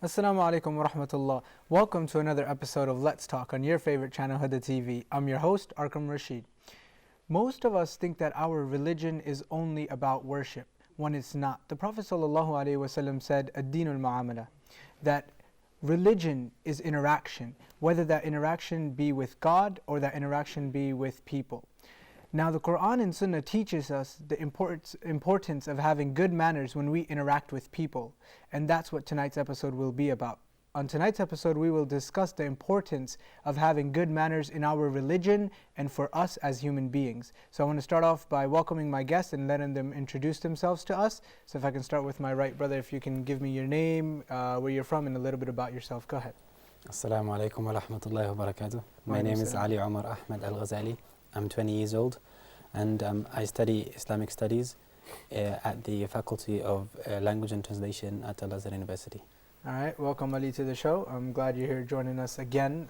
Assalamu alaikum wa rahmatullah. Welcome to another episode of Let's Talk on your favorite channel, Huda TV. I'm your host, Arkham Rashid. Most of us think that our religion is only about worship, when it's not. The Prophet ﷺ said, Ad-Dinul Mu'amala, that religion is interaction, whether that interaction be with God or that interaction be with people. Now the Quran and Sunnah teaches us the importance of having good manners when we interact with people, and that's what tonight's episode will be about. On tonight's episode we will discuss the importance of having good manners in our religion and for us as human beings. So I want to start off by welcoming my guests and letting them introduce themselves to us. So if I can start with my right brother, if you can give me your name, where you're from, and a little bit about yourself. Go ahead. Assalamu alaikum wa rahmatullahi wa barakatuh. My name is Ali Omar Ahmed Al-Ghazali. I'm 20 years old and I study Islamic Studies at the Faculty of Language and Translation at Al-Azhar University. All right, welcome Ali to the show. I'm glad you're here joining us again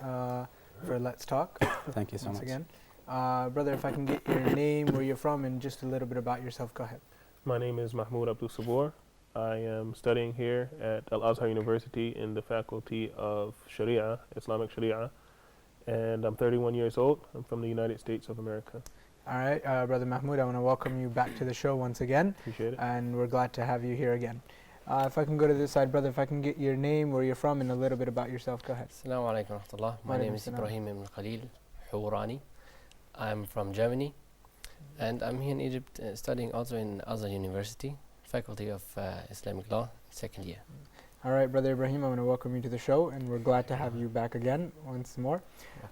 for Let's Talk. Thank you so Once much. again. Brother, if I can get your name, where you're from, and just a little bit about yourself, go ahead. My name is Mahmoud Abdul Sabor. I am studying here at Al-Azhar University in the Faculty of Sharia, Islamic Sharia, and I'm 31 years old. I'm from the United States of America. All right, Brother Mahmoud, I want to welcome you back to the show once again. Appreciate it. And we're glad to have you here again. If I can go to this side, brother, if I can get your name, where you're from, and a little bit about yourself, go ahead. Assalamu alaikum wa rahmatullah. My name is Ibrahim ibn Khalil Hurani. I'm from Germany, and I'm here in Egypt studying also in Azhar University, Faculty of Islamic Law, second year. All right, Brother Ibrahim, I want to welcome you to the show, and we're glad to have you back again once more.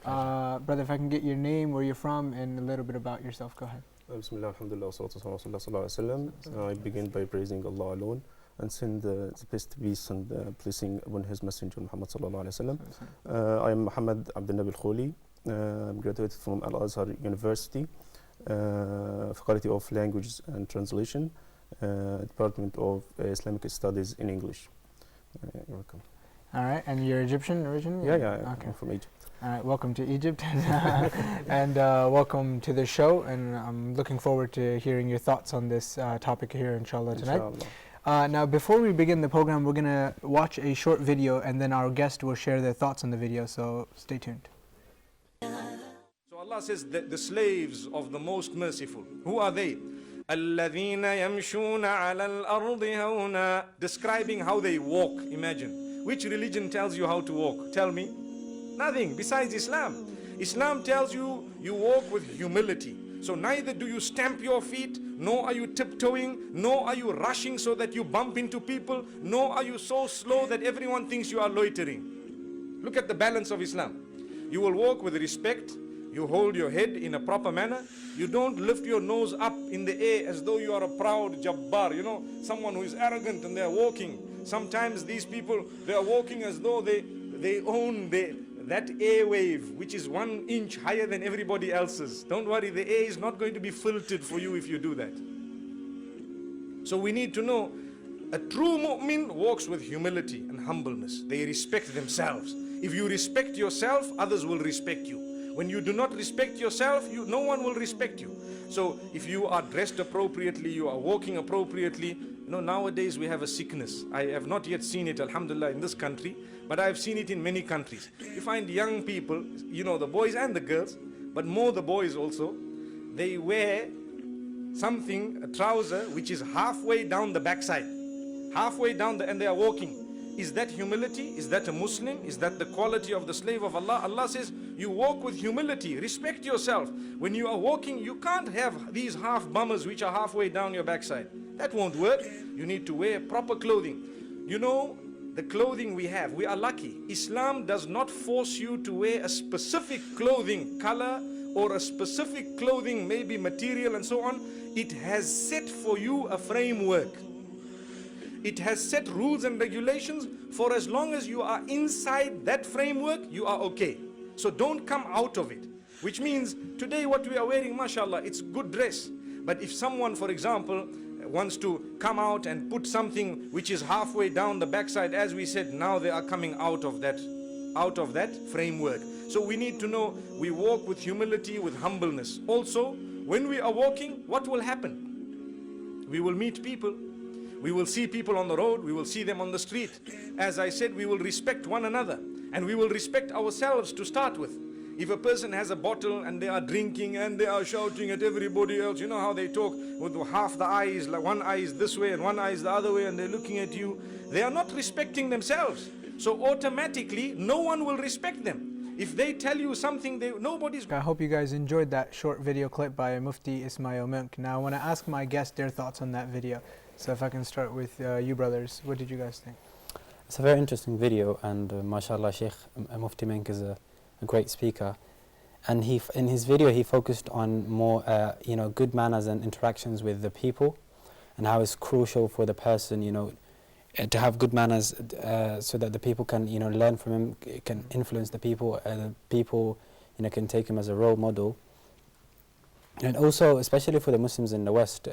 Brother, if I can get your name, where you're from, and a little bit about yourself, go ahead. Bismillah, alhamdulillah, salatu wasalam. I begin by praising Allah alone and send the best peace and blessing upon His Messenger Muhammad sallallahu alaihi wasallam. I am Muhammad Abdul Nabil Khouli. I'm graduated from Al-Azhar University, Faculty of Language and Translation, Department of Islamic Studies in English. You're welcome. All right, and you're Egyptian originally? Yeah, okay. I'm from Egypt. All right, welcome to Egypt and welcome to the show, and I'm looking forward to hearing your thoughts on this topic here, inshallah, tonight. Now, before we begin the program, we're going to watch a short video, and then our guest will share their thoughts on the video, so stay tuned. So Allah says that the slaves of the Most Merciful, who are they? الَّذِينَ يَمْشُونَ عَلَى الْأَرْضِ هَوْنًا, describing how they walk. Imagine. Which religion tells you how to walk? Tell me. Nothing besides Islam. Islam tells you you walk with humility. So neither do you stamp your feet, nor are you tiptoeing, nor are you rushing so that you bump into people, nor are you so slow that everyone thinks you are loitering. Look at the balance of Islam. You will walk with respect. You hold your head in a proper manner. You don't lift your nose up in the air as though you are a proud jabbar, you know, someone who is arrogant and they are walking. Sometimes these people, they are walking as though they own that airwave, which is 1 inch higher than everybody else's. Don't worry, the air is not going to be filtered for you if you do that. So we need to know, a true mu'min walks with humility and humbleness. They respect themselves. If you respect yourself, others will respect you. When you do not respect yourself, no one will respect you. So if you are dressed appropriately, you are walking appropriately. You know, nowadays we have a sickness. I have not yet seen it, alhamdulillah, in this country, but I have seen it in many countries. You find young people, you know, the boys and the girls, but more the boys also, they wear something, a trouser, which is halfway down the backside. Halfway down and they are walking. Is that humility? Is that a Muslim? Is that the quality of the slave of Allah? Allah says, you walk with humility, respect yourself. When you are walking, you can't have these half bummers which are halfway down your backside. That won't work. You need to wear proper clothing. You know, the clothing we have, we are lucky. Islam does not force you to wear a specific clothing color or a specific clothing, maybe material and so on. It has set for you a framework. It has set rules and regulations. For as long as you are inside that framework, you are okay. So don't come out of it. Which means today what we are wearing, mashallah, it's good dress. But if someone, for example, wants to come out and put something which is halfway down the backside, as we said, now they are coming out of that framework. So we need to know, we walk with humility, with humbleness. Also, when we are walking, what will happen? We will meet people. We will see people on the road. We will see them on the street. As I said, we will respect one another. And we will respect ourselves to start with. If a person has a bottle and they are drinking and they are shouting at everybody else, you know how they talk with half the eyes, like one eye is this way and one eye is the other way, and they're looking at you. They are not respecting themselves. So automatically, no one will respect them. If they tell you something, nobody's... I hope you guys enjoyed that short video clip by Mufti Ismail Mink. Now I want to ask my guests their thoughts on that video. So if I can start with you brothers, what did you guys think? It's a very interesting video, and mashallah, Sheikh Mufti Mink is a great speaker, and in his video he focused on more good manners and interactions with the people, and how it's crucial for the person to have good manners so that the people can learn from him, can influence the people can take him as a role model. And also, especially for the Muslims in the West,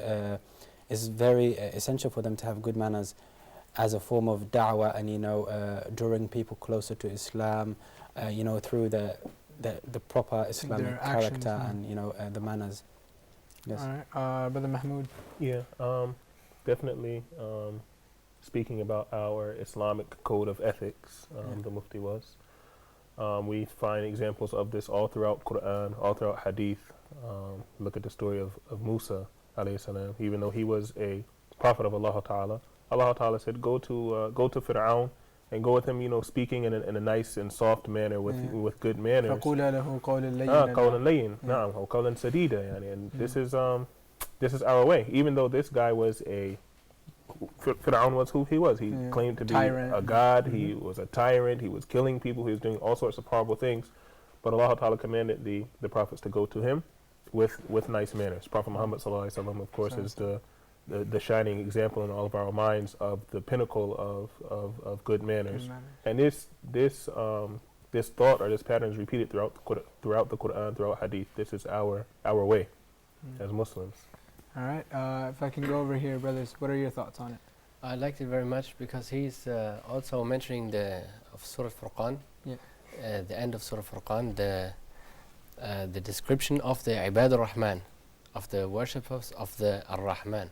it's very essential for them to have good manners as a form of da'wah, and drawing people closer to Islam, through the proper Islamic character and the manners. Yes. All right, Brother Mahmoud. Yeah, definitely. Speaking about our Islamic code of ethics, the Mufti was. We find examples of this all throughout Quran, all throughout Hadith. Look at the story of Musa, alayhi salam. Even though he was a prophet of Allah Ta'ala, Allah Ta'ala said, go to Fir'aun and go with him, speaking in a nice and soft manner with good manners. فَقُولَ لَهُ قَوْلًا قَوْلًا لَيِّنًا نعم أو قَوْلًا سَدِيدًا and this is our way. Even though this guy was Fir'aun was who he was. He claimed to be a god. He was a tyrant. He was killing people. He was doing all sorts of horrible things. But Allah Ta'ala commanded the prophets to go to him with nice manners. Prophet Muhammad sallallahu alaihi wasallam, of course, is the shining example in all of our minds of the pinnacle of good manners. And this thought or this pattern is repeated throughout the Quran, throughout Hadith. This is our way as Muslims. All right, if I can go over here, brothers, what are your thoughts on it? I liked it very much because he's also mentioning of Surah Furqan, the end of Surah Furqan, the description of the Ibad al-Rahman, of the worshippers of the Ar-Rahman.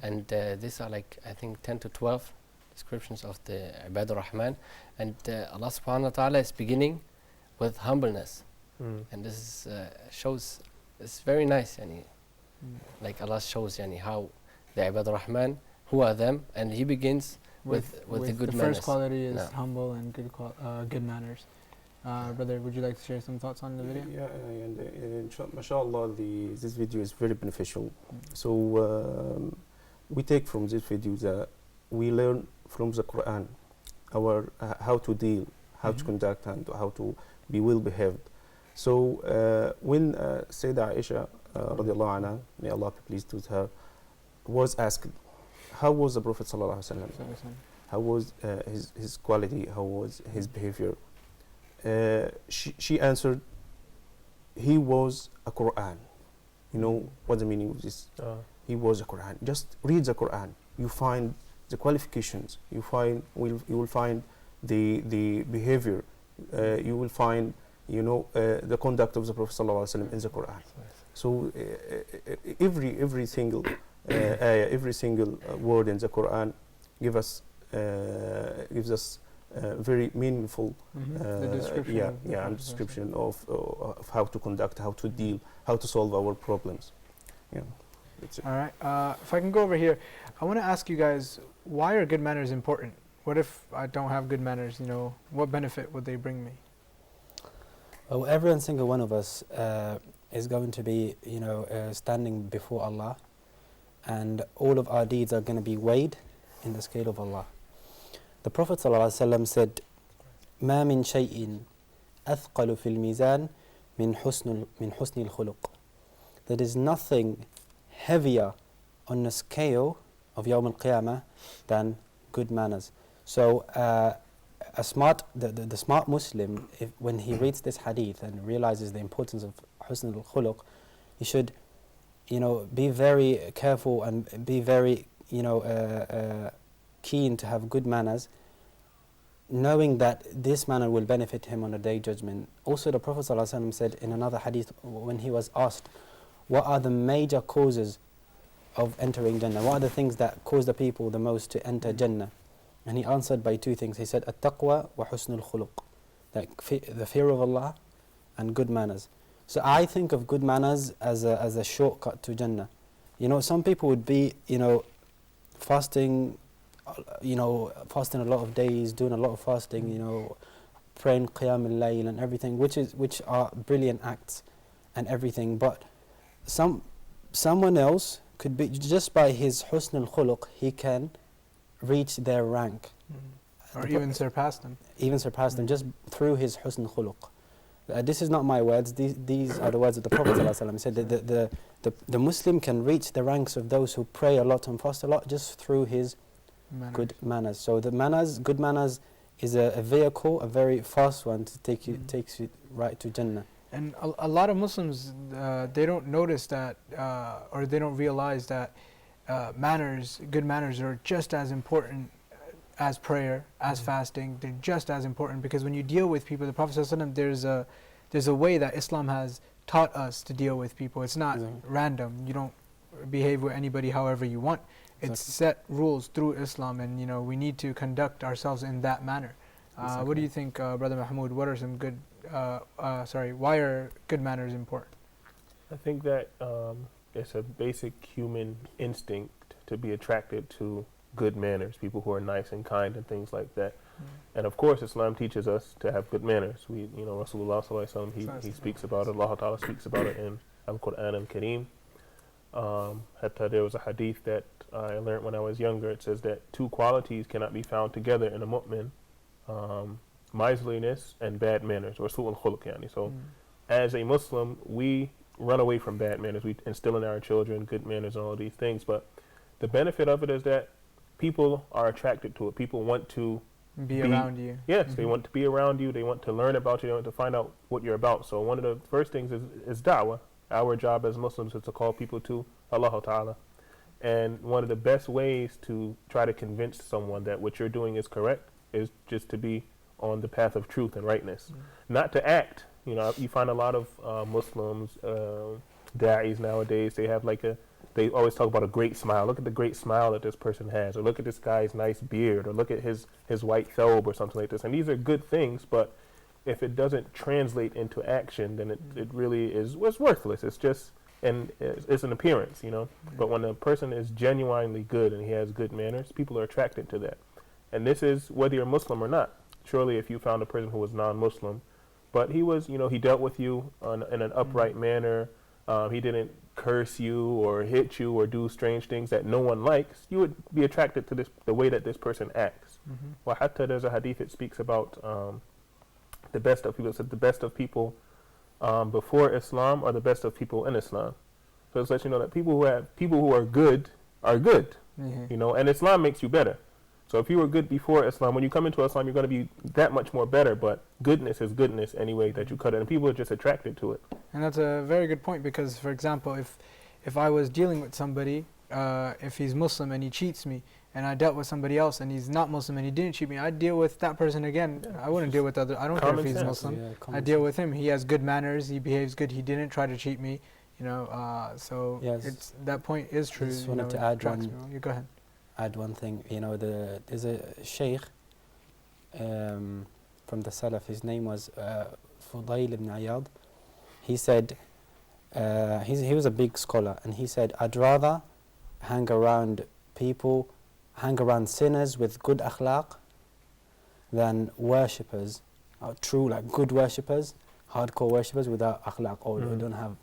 And these are I think 10 to 12 descriptions of the Ibad al-Rahman. And Allah subhanahu wa ta'ala is beginning with humbleness. And this shows, it's very nice. Allah shows how the Ibad al-Rahman, who are them, and he begins with the good manners. The first quality is humble and good manners. Brother, would you like to share some thoughts on the video? Yeah, and mashallah, this video is very beneficial. So we take from this video that we learn from the Quran how to deal, how to conduct, and how to be well behaved. So when Sayyidah Aisha radiallahu anha, may Allah be pleased with her, was asked, how was the Prophet sallallahu alaihi wasallam? How was his quality? How was his behavior? She answered, he was a Quran. You know what the meaning of this? He was a Quran. Just read the Quran. You find the qualifications. You will find the behavior. You will find the conduct of the Prophet sallallahu alaihi wasallam in the Quran. So every single ayah, every single word in the Quran gives us very meaningful description of how to conduct, how to deal, how to solve our problems. That's it. All right. If I can go over here, I want to ask you guys, why are good manners important? What if I don't have good manners? What benefit would they bring me? Well, every single one of us is going to be, standing before Allah, and all of our deeds are going to be weighed in the scale of Allah. The Prophet ﷺ said, "ما من شيء أثقل في الميزان من حسن الخلق." There is nothing heavier on the scale of Yawm al-Qiyamah than good manners. So the smart Muslim, when he reads this hadith and realizes the importance of husn al-khuluq, he should, be very careful and be very, keen to have good manners, knowing that this manner will benefit him on the day of judgment. Also, the Prophet ﷺ said in another hadith, when he was asked, what are the major causes of entering Jannah? What are the things that cause the people the most to enter Jannah? And he answered by two things. He said, At-taqwa wa husnul khuluq. The fear of Allah and good manners. So I think of good manners as a shortcut to Jannah. You know, some people would be, fasting, fasting a lot of days, doing a lot of fasting, praying qiyam al-layl and everything, which are brilliant acts and everything. But someone else could be, just by his husn al-khuluq, he can reach their rank. Or even surpass them. Even surpass them, just through his husn al-khuluq. This is not my words, these are the words of the Prophet ﷺ. He said that the Muslim can reach the ranks of those who pray a lot and fast a lot just through his good manners. So the good manners is a vehicle, a very fast one to takes you right to Jannah. And a lot of Muslims, they don't notice that, or they don't realize that good manners are just as important as prayer, as fasting. They're just as important, because when you deal with people, the Prophet ﷺ, there's a way that Islam has taught us to deal with people. It's not random. You don't behave with anybody however you want. It's set rules through Islam, and we need to conduct ourselves in that manner. What do you think, Brother Mahmoud? What are some good? Why are good manners important? I think that it's a basic human instinct to be attracted to good manners, people who are nice and kind and things like that. And of course, Islam teaches us to have good manners. Rasulullah sallallahu alaihi wasallam, he speaks about it. Allah Ta'ala speaks about it in Al-Quran al-Kareem. Hatta there was a hadith that I learned when I was younger. It says that two qualities cannot be found together in a mu'min: miserliness and bad manners, or su'ul khuluq yani. So, as a Muslim, we run away from bad manners. We instill in our children good manners and all of these things. But the benefit of it is that people are attracted to it. People want to be around you. Yes, they want to be around you. They want to learn about you. They want to find out what you're about. So one of the first things is da'wah. Our job as Muslims is to call people to Allah Ta'ala. And one of the best ways to try to convince someone that what you're doing is correct is just to be on the path of truth and rightness. Not to act. You find a lot of Muslims, da'is nowadays, they always talk about a great smile. Look at the great smile that this person has, or look at this guy's nice beard, or look at his white thobe or something like this. And these are good things, but if it doesn't translate into action, then it really is worthless. It's just it's an appearance, But when a person is genuinely good and he has good manners, people are attracted to that. And this is whether you're Muslim or not. Surely if you found a person who was non-Muslim, but he was, he dealt with you in an upright manner, he didn't curse you or hit you or do strange things that no one likes, you would be attracted to the way that this person acts. Well, hatta there's a hadith that speaks about the best of people. It said the best of people before Islam are the best of people in Islam. So it's let you know that people who are good are good, and Islam makes you better. So if you were good before Islam, when you come into Islam, you're going to be that much more better. But goodness is goodness anyway that you cut it, and people are just attracted to it. And that's a very good point, because, for example, if I was dealing with somebody, if he's Muslim and he cheats me, and I dealt with somebody else and he's not Muslim and he didn't cheat me, I'd deal with that person again. I wouldn't deal with other. I don't care if he's Muslim. I deal with him. He has good manners. He behaves good. He didn't try to cheat me. So yes. That point is true. I just wanted to add one. You go ahead. Add one thing. There's a sheikh from the Salaf. His name was Fudayl ibn Iyad. He said he was a big scholar, and he said, I'd rather hang around sinners with good akhlaq than worshippers, true good worshippers, hardcore worshippers without akhlaq, or who don't have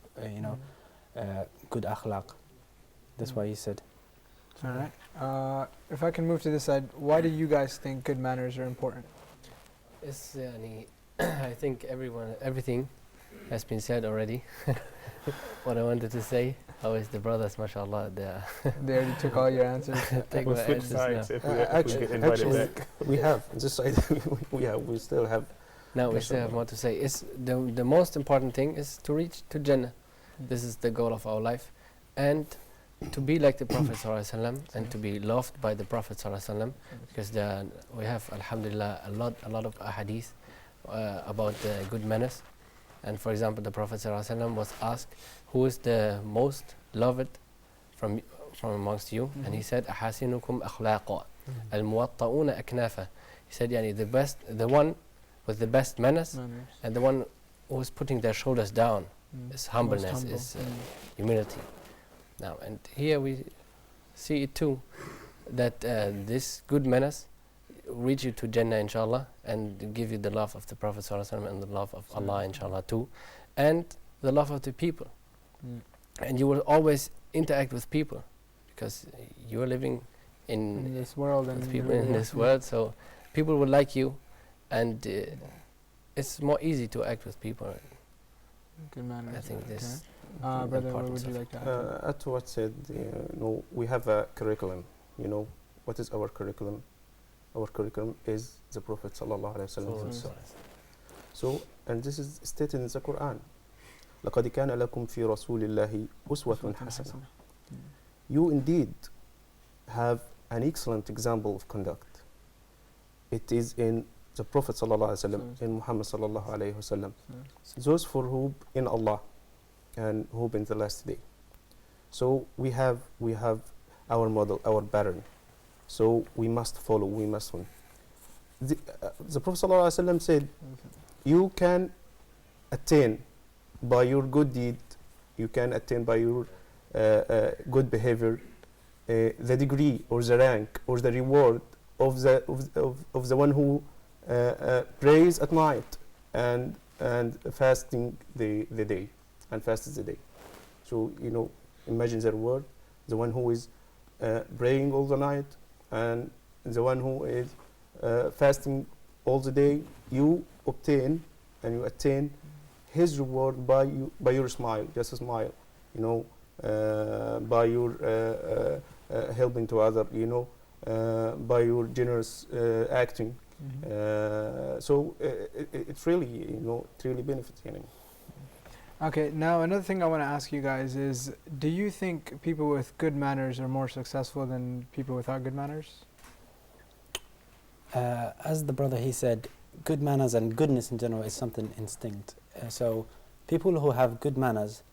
good akhlaq. That's why he said. All right. If I can move to this side, why do you guys think good manners are important? I think everything has been said already. What I wanted to say, how is the brothers, mashallah, they already took all your answers. Take we'll my switch answers sides now. if we get invited back. We have just we still have. Now we still have more to say. It's the most important thing is to reach to Jannah. This is the goal of our life, and to be like the Prophet ﷺ and to be loved by the Prophet ﷺ, because we have, alhamdulillah, a lot of ahadith about good manners. And for example, the Prophet ﷺ was asked, who is the most loved from amongst you, and he said, أحاسنكم أخلاقا الموطؤون أكنافا. He said, yani the one with the best manners, and the one who is putting their shoulders down is humbleness, is humility. Now, and here we see it too, that this good manners reach you to Jannah, inshallah, and give you the love of the Prophet ﷺ and the love of Allah, inshallah, too, and the love of the people. And you will always interact with people, because you are living in this world and with people in this world, so people will like you, and it's more easy to act with people. Good manners. I think this. Brother, what would you like to add? Add to what said, we have a curriculum. What is our curriculum? Our curriculum is the Prophet sallallahu alaihi wasallam himself. So, and this is stated in the Quran. لَقَدْ كَانَ لَكُمْ فِي رَسُولِ اللَّهِ أُسْوَةٌ حَسَنَةٌ. You indeed have an excellent example of conduct. It is in the Prophet sallallahu alaihi wasallam, in Muhammad sallallahu alaihi wasallam. Those for hope in Allah and hope in the last day. So we have our model, our pattern. So we must follow, we must win. The Prophet ﷺ said, you can attain by your good deed, you can attain by your good behavior, the degree or the rank or the reward of the one who prays at night and fasting the day and fasts the day. So imagine the reward, the one who is praying all the night and the one who is fasting all the day. You obtain and you attain his reward by your smile, just a smile, by your helping to other, by your generous acting. So it's really, it really benefits. Okay, now another thing I want to ask you guys is, do you think people with good manners are more successful than people without good manners? As the brother, he said, good manners and goodness in general is something instinct. So people who have good manners,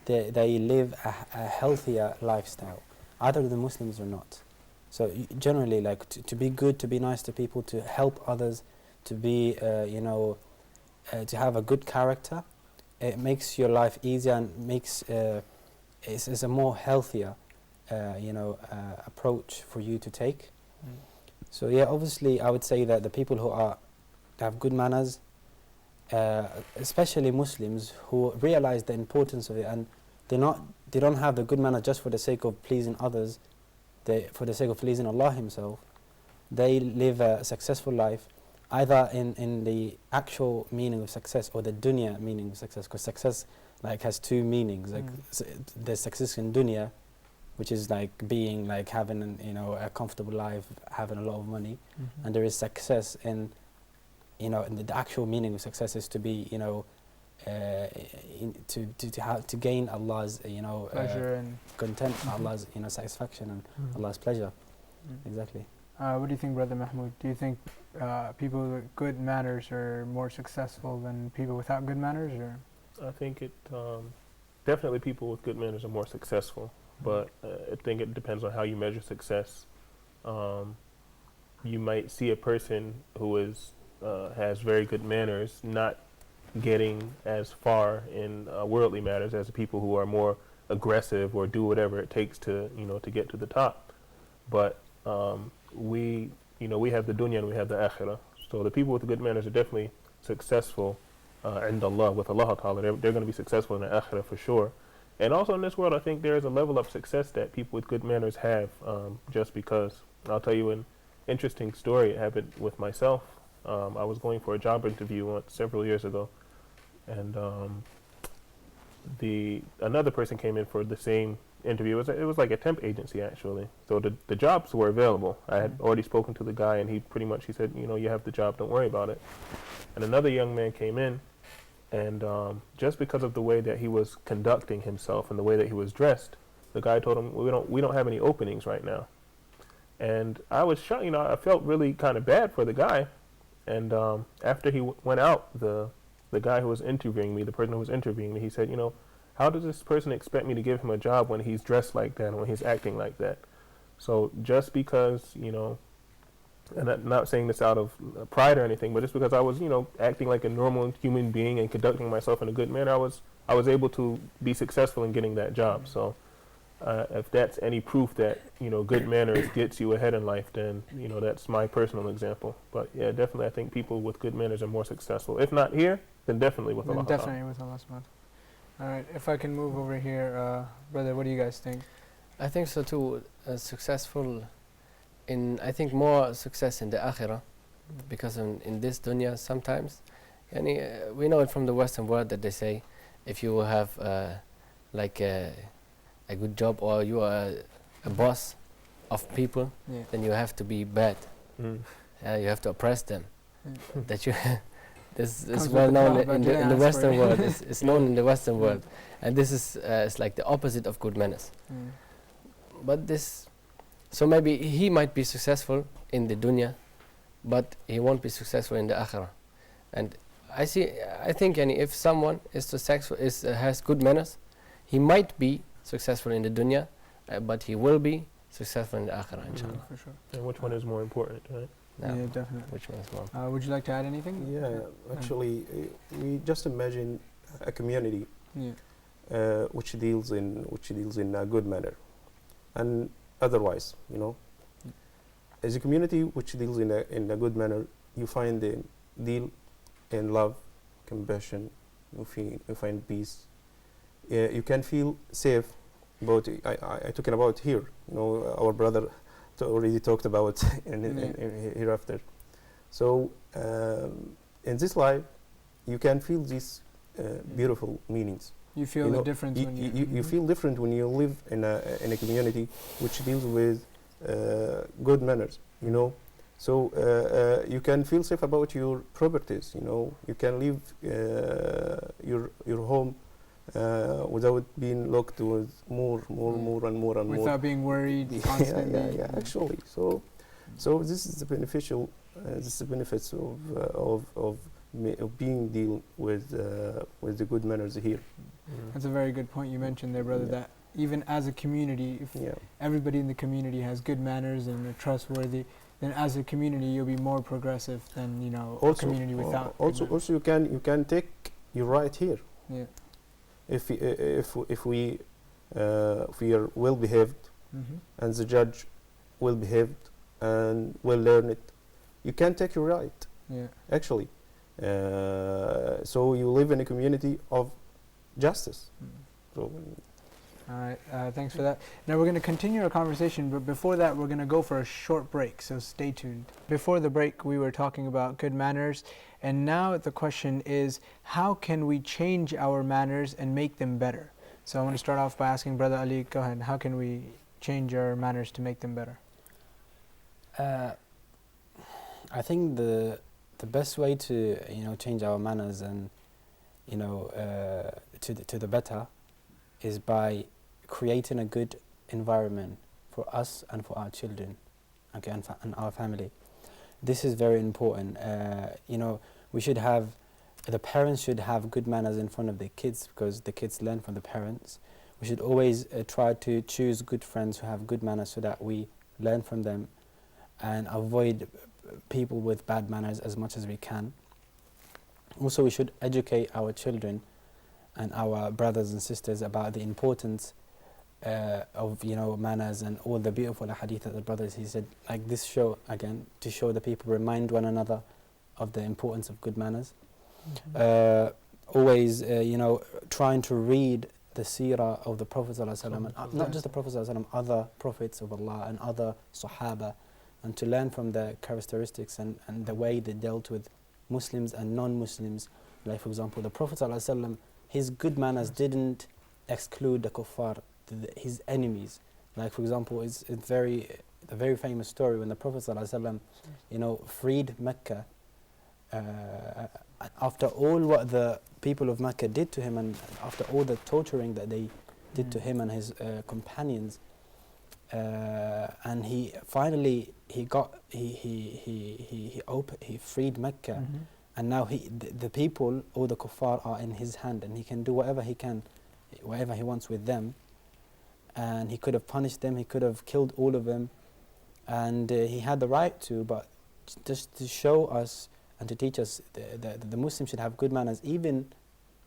they live a healthier lifestyle, either the Muslims or not. So generally, like to be good, to be nice to people, to help others, to be, to have a good character, it makes your life easier and makes it's a more healthier, approach for you to take. So yeah, obviously, I would say that the people who have good manners, especially Muslims who realize the importance of it, and they don't have the good manner just for the sake of pleasing others, for the sake of pleasing Allah Himself. They live a successful life, either in the actual meaning of success or the dunya meaning of success, because success has two meanings. There's success in dunya, which is being having a comfortable life, having a lot of money, and there is success in the actual meaning of success is to be to gain Allah's pleasure and content, Allah's satisfaction and Allah's pleasure. Exactly. What do you think, Brother Mahmoud? Do you think people with good manners are more successful than people without good manners, or? I think it definitely people with good manners are more successful, but I think it depends on how you measure success. You might see a person who has very good manners not getting as far in worldly matters as the people who are more aggressive or do whatever it takes to get to the top. But we have the dunya and we have the akhirah. So the people with the good manners are definitely successful in Allah, with Allah Ta'ala. They're going to be successful in the akhirah for sure. And also in this world, I think there is a level of success that people with good manners have, just because. I'll tell you an interesting story. It happened with myself. I was going for a job interview several years ago, and another person came in for the same interview. It was like a temp agency, actually. So the jobs were available. I had already spoken to the guy, and he said, you have the job, don't worry about it. And another young man came in, and just because of the way that he was conducting himself and the way that he was dressed, the guy told him, we don't have any openings right now. And I was shocked. I felt really kind of bad for the guy. And after he went out, the guy who was interviewing me, the person who was interviewing me, he said, how does this person expect me to give him a job when he's dressed like that and when he's acting like that? So just because, you know, and I'm not saying this out of pride or anything, but just because I was, you know, acting like a normal human being and conducting myself in a good manner, I was able to be successful in getting that job. So if that's any proof that, you know, good manners gets you ahead in life, then, you know, that's my personal example. But yeah, definitely I think people with good manners are more successful. If not here, then definitely with Allah. Definitely with Allah subhanahu. All right, if I can move over here, brother, what do you guys think? I think so too. Successful in, I think more success in the akhirah, because in this dunya sometimes, we know it from the Western world that they say, if you have like a good job or you are a boss of people, then you have to be bad. You have to oppress them. That you this is well known in the Western world. It's known in the Western world, and this is it's like the opposite of good manners. But this, so maybe he might be successful in the dunya, but he won't be successful in the akhirah. And I think if someone is successful, has good manners, he might be successful in the dunya, but he will be successful in the akhirah, inshallah. For sure. And which one is more important, right? Yeah, definitely. Which one is more? Would you like to add anything? Yeah, actually, we just imagine a community which deals in a good manner, and otherwise, you know, as a community which deals in a good manner, you find the deal in love, compassion. You find peace. You can feel safe. About I talking about here. You know, our brother already talked about in hereafter. So in this life, you can feel these beautiful meanings. You feel the difference when you feel different when you live in a community which deals with good manners. You know, so you can feel safe about your properties. You know, you can leave your home without being looked with more and more. Without being worried constantly. Yeah, actually. So this is the beneficial. This is the benefits of being deal with the good manners here. That's a very good point you mentioned there, brother. That even as a community, if everybody in the community has good manners and are trustworthy, then as a community you'll be more progressive than, you know, a community without. Also, you can take your right here. Yeah. If we are well behaved, and the judge well behaved and well learned, you can take your right. Yeah. Actually, so you live in a community of justice. So. All right, thanks for that. Now we're going to continue our conversation, but before that we're going to go for a short break, so stay tuned. Before the break we were talking about good manners, and now the question is, how can we change our manners and make them better? So I want to start off by asking Brother Ali, go ahead, how can we change our manners to make them better? I think the best way to, you know, change our manners and, you know, to the better is by creating a good environment for us and for our children, okay, and our family. This is very important. You know, the parents should have good manners in front of their kids, because the kids learn from the parents. We should always try to choose good friends who have good manners, so that we learn from them and avoid people with bad manners as much as we can. Also, we should educate our children and our brothers and sisters about the importance of, you know, manners and all the beautiful hadith that the brothers, he said, like this show, again, to show the people, remind one another of the importance of good manners. Always, you know, trying to read the seerah of the Prophet ﷺ, not just the Prophet ﷺ, other prophets of Allah and other Sahaba, and to learn from their characteristics and the way they dealt with Muslims and non-Muslims. Like, for example, the Prophet ﷺ, his good manners didn't exclude the kuffar, his enemies. Like, for example, it's a very famous story when the Prophet ﷺ, you know, freed Mecca after all what the people of Mecca did to him, and after all the torturing that they did to him and his companions, and he finally he freed Mecca. And now the people, all the kuffar, are in his hand, and he can do whatever he can whatever he wants with them. And he could have punished them, he could have killed all of them, and he had the right to, but just to show us and to teach us that the Muslims should have good manners even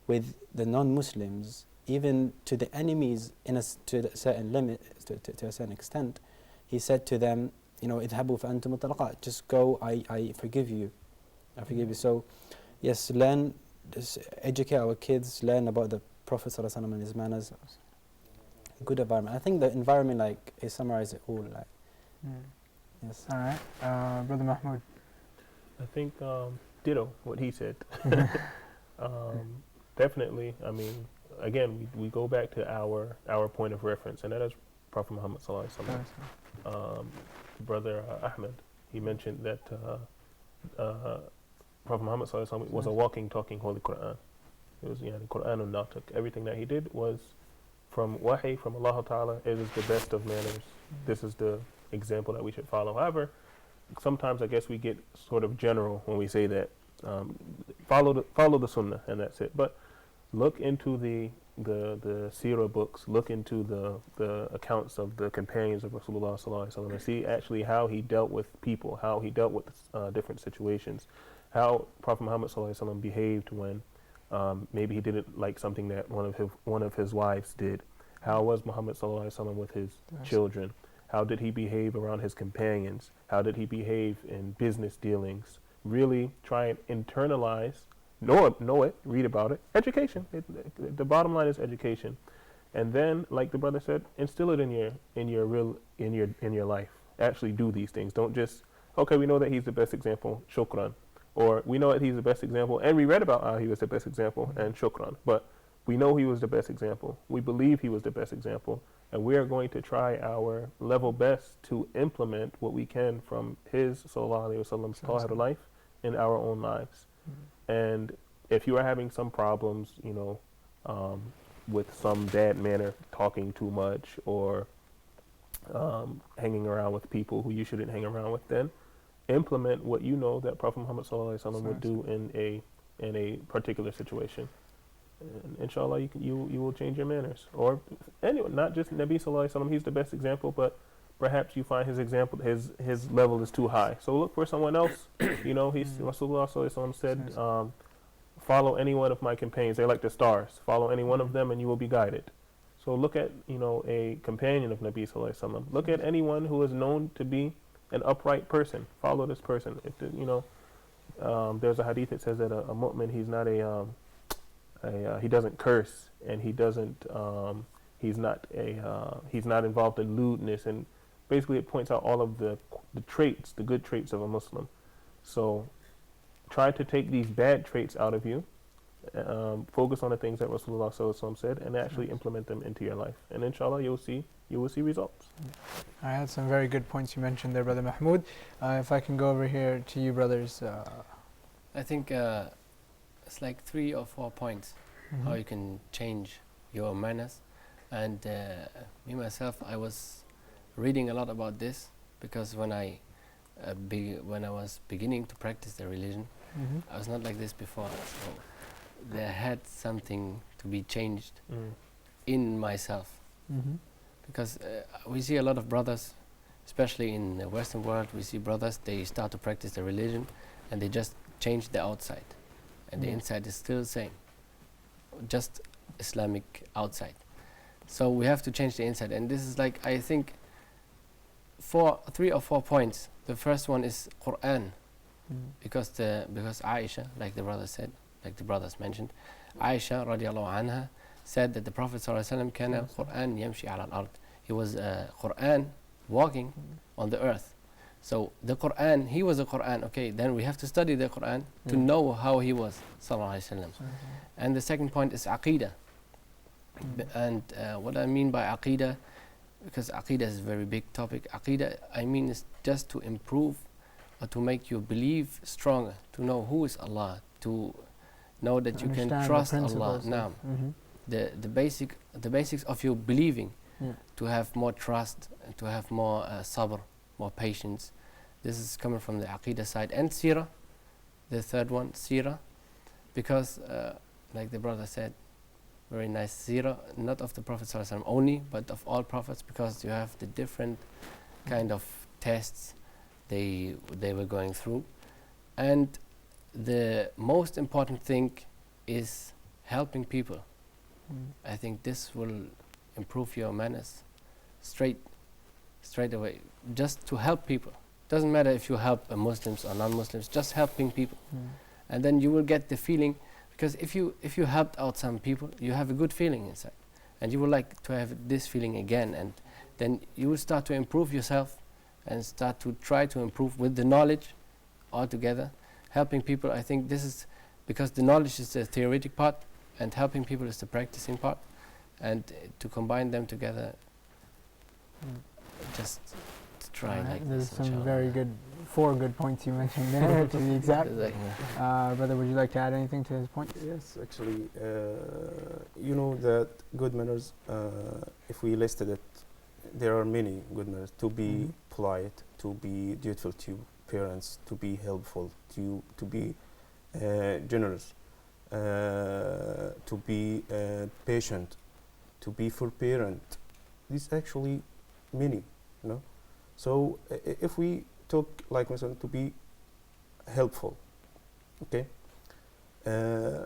with the non-Muslims, even to the enemies to a certain limit, to a certain extent. He said to them, اذهبوا فأنتم الطلقاء, just go, I forgive you. I forgive you. So, yes, learn, just educate our kids, learn about the Prophet ﷺ and his manners. Good environment. I think the environment, like, it summarizes it all. Like, yes. All right, Brother Mahmoud. I think ditto what he said. Definitely. I mean, again, we go back to our point of reference, and that is Prophet Muhammad sallallahu alaihi wasallam. Brother Ahmed, he mentioned that Prophet Muhammad sallallahu alaihi wasallam was a walking, talking Holy Quran. It was the Quran al-Natiq. Everything that he did was from wahi, from Allah Ta'ala. It is the best of manners. This is the example that we should follow. However, sometimes I guess we get sort of general when we say that. Follow the Sunnah, and that's it. But look into the seerah books, look into the accounts of the companions of Rasulullah sallallahu alaihi wasallam, and see actually how he dealt with people, how he dealt with different situations, how Prophet Muhammad sallallahu alaihi wasallam behaved when maybe he didn't like something that one of his wives did. How was Muhammad sallallahu alaihi wasallam with his children? How did he behave around his companions? How did he behave in business dealings? Really try and internalize, know it, read about it. Education. The bottom line is education, and then, like the brother said, instill it in your life. Actually do these things. Don't just, okay, we know that he's the best example, shukran, or we know that he's the best example, and we read about how he was the best example, and shukran. But we know he was the best example. We believe he was the best example, and we are going to try our level best to implement what we can from his sallallahu alaihi wasallam's thought of life in our own lives. And if you are having some problems, with some bad manner, talking too much, or hanging around with people who you shouldn't hang around with, then implement what you know that Prophet Muhammad sallallahu alaihi wasallam would do in a particular situation. And inshallah, you will change your manners. Or anyone, not just Nabi sallallahu alaihi wasallam. He's the best example, but perhaps you find his example, his level is too high. So look for someone else. Rasulullah sallallahu alaihi wasallam said, follow any one of my companions. They're like the stars. Follow any one of them, and you will be guided. So look at a companion of Nabi sallallahu alaihi wasallam. Look at anyone who is known to be an upright person. Follow this person. If there's a hadith that says that a mu'min, he's not he doesn't curse, and he doesn't he's not involved in lewdness, and basically it points out all of the traits, the good traits of a Muslim. So try to take these bad traits out of you, focus on the things that Rasulullah sallallahu alaihi wasallam said, and actually implement them into your life, and inshallah you will see results. I had some very good points you mentioned there, Brother Mahmoud. If I can go over here to you, brothers. I think it's like 3 or 4 points how you can change your manners. And me myself, I was reading a lot about this, because when I was beginning to practice the religion, I was not like this before. So there had something to be changed in myself, because we see a lot of brothers, especially in the Western world. We see brothers, they start to practice the religion, and they just change the outside, and the inside is still the same, just Islamic outside. So we have to change the inside, and this is like, I think, 3 or 4 points. The first one is Quran, because Aisha, like the brother said, like the brothers mentioned, Aisha radiallahu anha said that the Prophet sallallahu alaihi wasallam kana Quran yamshi ala al-ard. He was Quran walking on the earth. So the Quran, he was a Quran. Okay, then we have to study the Quran to know how he was sallallahu alaihi wasallam. And the second point is Aqidah. And what I mean by Aqidah, because Aqidah is a very big topic. Aqidah, I mean, is just to improve or to make you believe stronger, to know who is Allah, to know that you can trust Allah. Now, the basics of your believing, to have more trust, to have more sabr, more patience. This is coming from the Aqidah side. And Seerah, the third one, Seerah, because like the brother said, very nice seerah, not of the Prophet ﷺ only, but of all prophets, because you have the different kind of tests they were going through. And the most important thing is helping people. I think this will improve your manners straight away. Just to help people. Doesn't matter if you help Muslims or non-Muslims, just helping people. And then you will get the feeling, because if you helped out some people, you have a good feeling inside. And you would like to have this feeling again. And then you will start to improve yourself and start to try to improve with the knowledge altogether. Helping people, I think this is because the knowledge is the theoretic part and helping people is the practicing part. And to combine them together, just to try like There's this. some inshallah. very good, 4 good points you mentioned there, to be exact. Brother, would you like to add anything to his point? Yes, actually, you know that good manners, if we listed it, there are many good manners. To be polite, to be dutiful to parents, to be helpful, to be generous, to be patient, to be forbearant. These actually many, you know. So if we took like myself to be helpful, okay.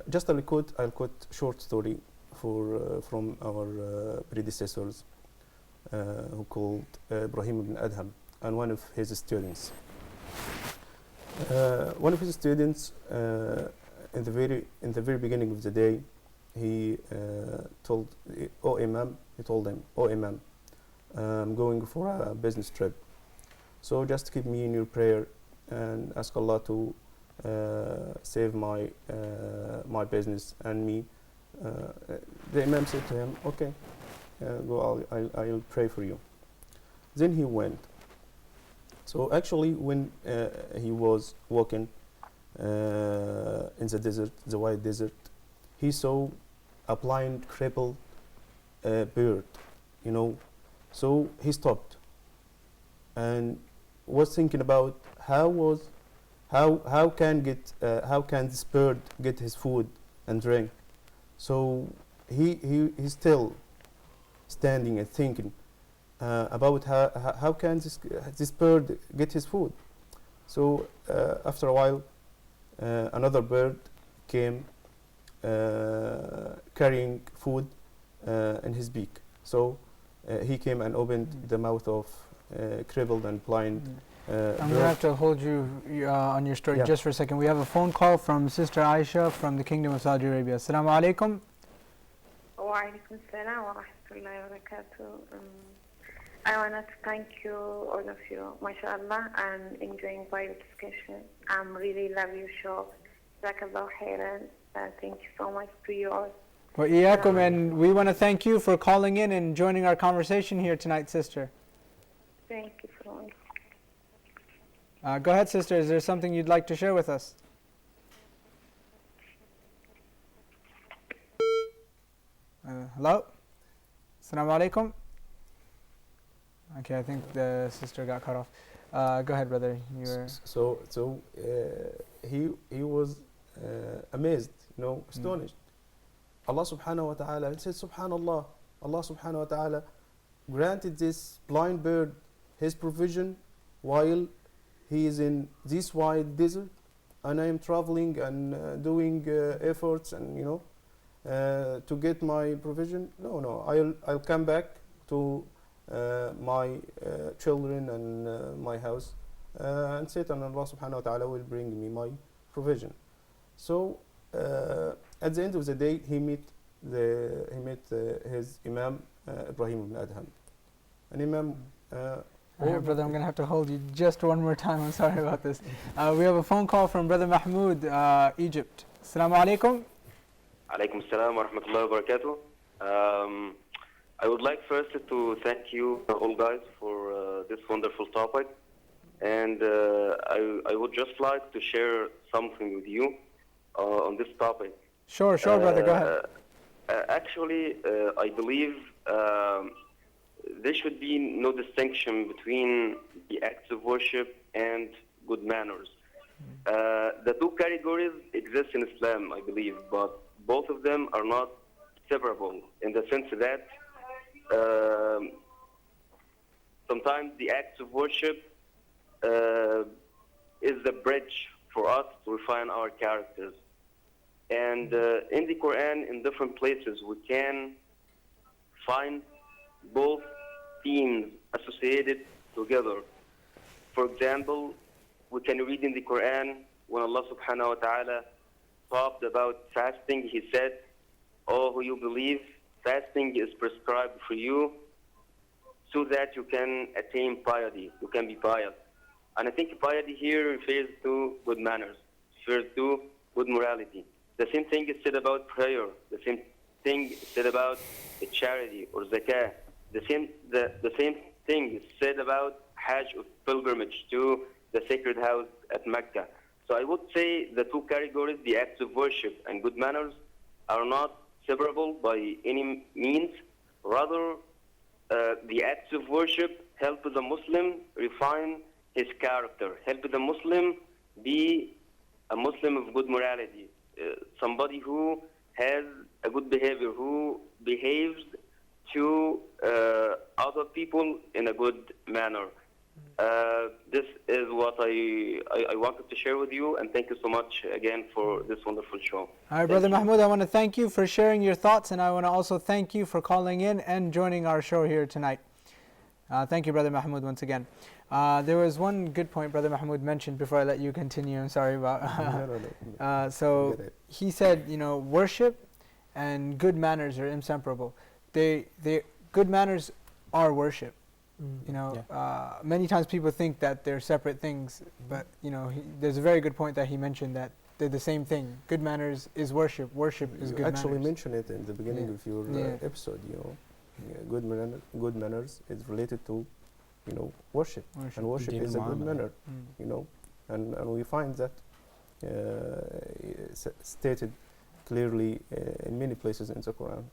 Just I'll quote short story from our predecessors, who called Ibrahim ibn Adham, and one of his students. One of his students, in the very beginning of the day, he told him, "Oh Imam, I'm going for a business trip. So just keep me in your prayer and ask Allah to save my business and me." The Imam said to him, "Okay, go. I'll pray for you." Then he went. So actually, when he was walking in the desert, the white desert, he saw a blind, crippled bird, you know. So he stopped and was thinking about how can this bird get his food and drink. So he's still standing and thinking about how can this bird get his food. So after a while, another bird came carrying food in his beak. So he came and opened the mouth of crippled and blind I'm going to have to hold you on your story just for a second. We have a phone call from Sister Aisha from the Kingdom of Saudi Arabia. Assalamu alaikum. Wa alaikum salam wa rahmatullahi wa barakatuh. I want to thank you, all of you, mashallah, and enjoying Bible discussion. Really love your show. Jazakallah khairan. Thank you so much to you all. Wa iyaakum, and we want to thank you for calling in and joining our conversation here tonight, sister. Thank you so much. Go ahead, sister. Is there something you'd like to share with us? Hello? Assalamu alaikum. Okay, I think the sister got cut off. Go ahead, brother. You were So he was amazed, you know, astonished. Allah subhanahu wa ta'ala, he said, subhanallah, Allah subhanahu wa ta'ala granted this blind bird his provision while he is in this wide desert, and I am traveling and doing efforts and, you know, to get my provision. No, I'll come back to my children and my house and sit, and Allah subhanahu wa ta'ala will bring me my provision. So at the end of the day, he met his Imam Ibrahim ibn Adham. And Imam brother, I'm going to have to hold you just one more time. I'm sorry about this. We have a phone call from Brother Mahmoud, Egypt. Assalamu alaikum. Alaikum assalam wa rahmatullahi wa barakatuh. I would like first to thank you all guys for this wonderful topic. And I would just like to share something with you on this topic. Sure, brother, go ahead. Actually, I believe there should be no distinction between the acts of worship and good manners. The two categories exist in Islam, I believe, but both of them are not separable in the sense that um, sometimes the acts of worship is the bridge for us to refine our characters. And in the Quran, in different places, we can find both themes associated together. For example, we can read in the Quran when Allah subhanahu wa ta'ala talked about fasting, He said, "Oh, who you believe, fasting is prescribed for you so that you can attain piety, you can be pious." And I think piety here refers to good manners, refers to good morality. The same thing is said about prayer. The same thing is said about charity or zakah. The same thing is said about Hajj or pilgrimage to the sacred house at Mecca. So I would say the two categories, the acts of worship and good manners, are not separable by any means. Rather, the acts of worship help the Muslim refine his character, help the Muslim be a Muslim of good morality, somebody who has a good behavior, who behaves to other people in a good manner. This is what I wanted to share with you, and thank you so much again for this wonderful show. All right, Brother Mahmoud, I want to thank you for sharing your thoughts, and I want to also thank you for calling in and joining our show here tonight. Thank you, Brother Mahmoud, once again. There was one good point Brother Mahmoud mentioned before I let you continue. I'm sorry about. So he said, worship and good manners are inseparable. Good manners are worship. Many times people think that they're separate things, but there's a very good point that he mentioned that they're the same thing. Good manners is worship. Worship is good manners. You actually mentioned it in the beginning of your episode. Good manners is related to worship. And worship is a good manner. And we find that stated clearly in many places in the Quran.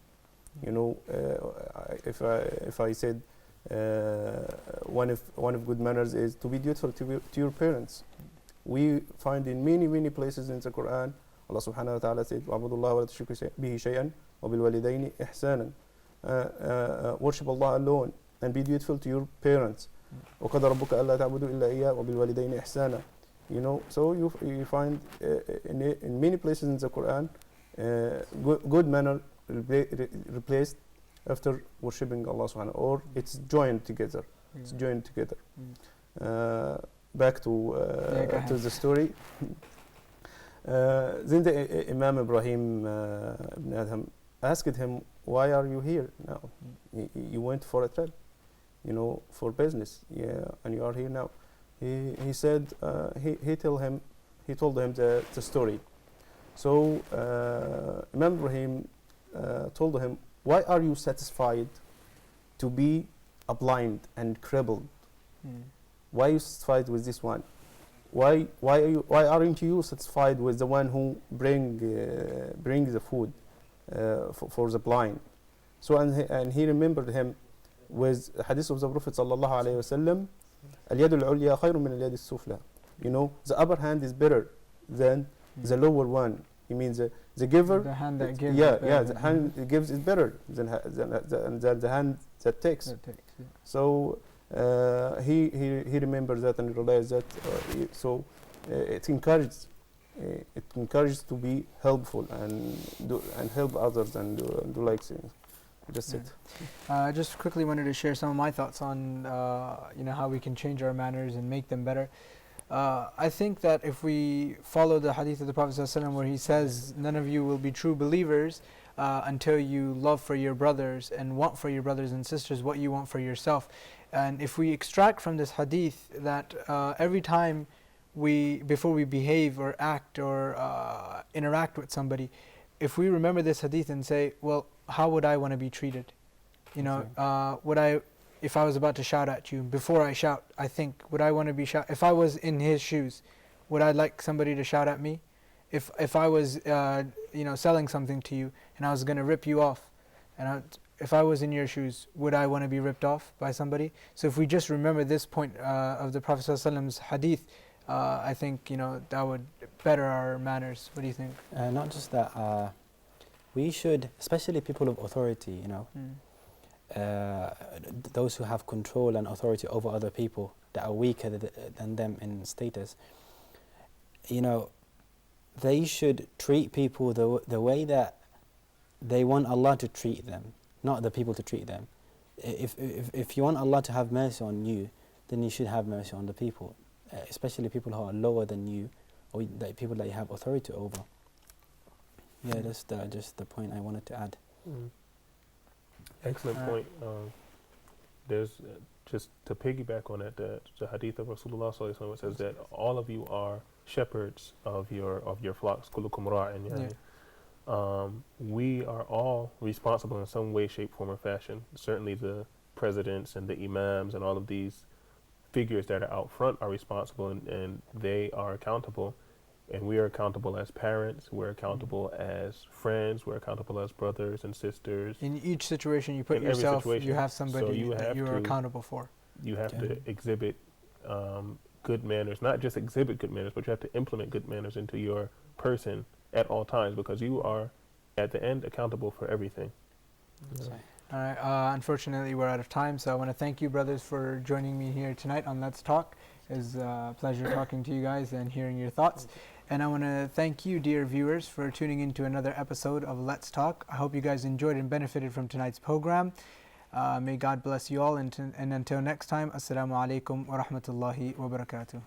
If I said one of good manners is to be dutiful to your parents. We find in many places in the Quran, Allah subhanahu wa ta'ala said, وَعْبُدُوا اللَّهَ وَلَا تُشْرِكُوا بِهِ شَيْئًا وَبِالْوَالِدَيْنِ إِحْسَانًا. Worship Allah alone and be dutiful to your parents. وَقَدَ رَبُّكَ أَلَّا تَعْبُدُوا إِلَّا إِيَّاهُ وَبِالْوَالِدَيْنِ إِحْسَانًا. So you find in many places in the Quran, good manner replaced after worshipping Allah subhanahu, or it's joined together. It's joined together. Back to the story. Then the Imam Ibrahim ibn Adham asked him, "Why are you here now? You went for a trip, for business, and you are here now." He said, he told him the story. So Imam Ibrahim told him, "Why are you satisfied to be a blind and crippled? Why are you satisfied with this one? Why aren't you satisfied with the one who bring the food for the blind?" So and he remembered him with the hadith of the Prophet sallallahu alaihi wasallam, "Al-yadu al-ulya khayrun min al-yadi as-sufla." The upper hand is better than the lower one. He means the giver. The hand that gives. The hand that gives is better than the hand that takes. So he remembers that and realized that. So it encourages to be helpful and help others and do like things. Just it. Just quickly wanted to share some of my thoughts on how we can change our manners and make them better. I think that if we follow the hadith of the Prophet ﷺ where he says, "None of you will be true believers until you love for your brothers and want for your brothers and sisters what you want for yourself." And if we extract from this hadith that every time before we behave or act or interact with somebody, if we remember this hadith and say, well, how would I want to be treated? If I was about to shout at you, before I shout, I think, would I want to be shout? If I was in his shoes, would I like somebody to shout at me? If I was, selling something to you and I was going to rip you off, and if I was in your shoes, would I want to be ripped off by somebody? So if we just remember this point of the Prophet ﷺ's hadith, I think that would better our manners. What do you think? Not just that. we should, especially people of authority, you know, those who have control and authority over other people that are weaker than them in status, you know, they should treat people the way that they want Allah to treat them, not the people to treat them. If you want Allah to have mercy on you, then you should have mercy on the people, especially people who are lower than you, or the people that you have authority over. Yeah, that's just the point I wanted to add. Excellent point. There's just to piggyback on that, the hadith of Rasulullah sallallahu alaihi wasallam says that all of you are shepherds of your flocks. Kullukum ra'in, yani. We are all responsible in some way, shape, form, or fashion. Certainly the presidents and the imams and all of these figures that are out front are responsible, and they are accountable. And we are accountable as parents, we're accountable as friends, we're accountable as brothers and sisters. In each situation you put yourself, you have somebody that you're accountable for. You have to exhibit good manners, not just exhibit good manners, but you have to implement good manners into your person at all times, because you are, at the end, accountable for everything. All right, unfortunately we're out of time, so I want to thank you brothers for joining me here tonight on Let's Talk. It was a pleasure talking to you guys and hearing your thoughts. And I want to thank you, dear viewers, for tuning in to another episode of Let's Talk. I hope you guys enjoyed and benefited from tonight's program. May God bless you all, and until next time, Assalamu alaikum wa rahmatullahi wa barakatuh.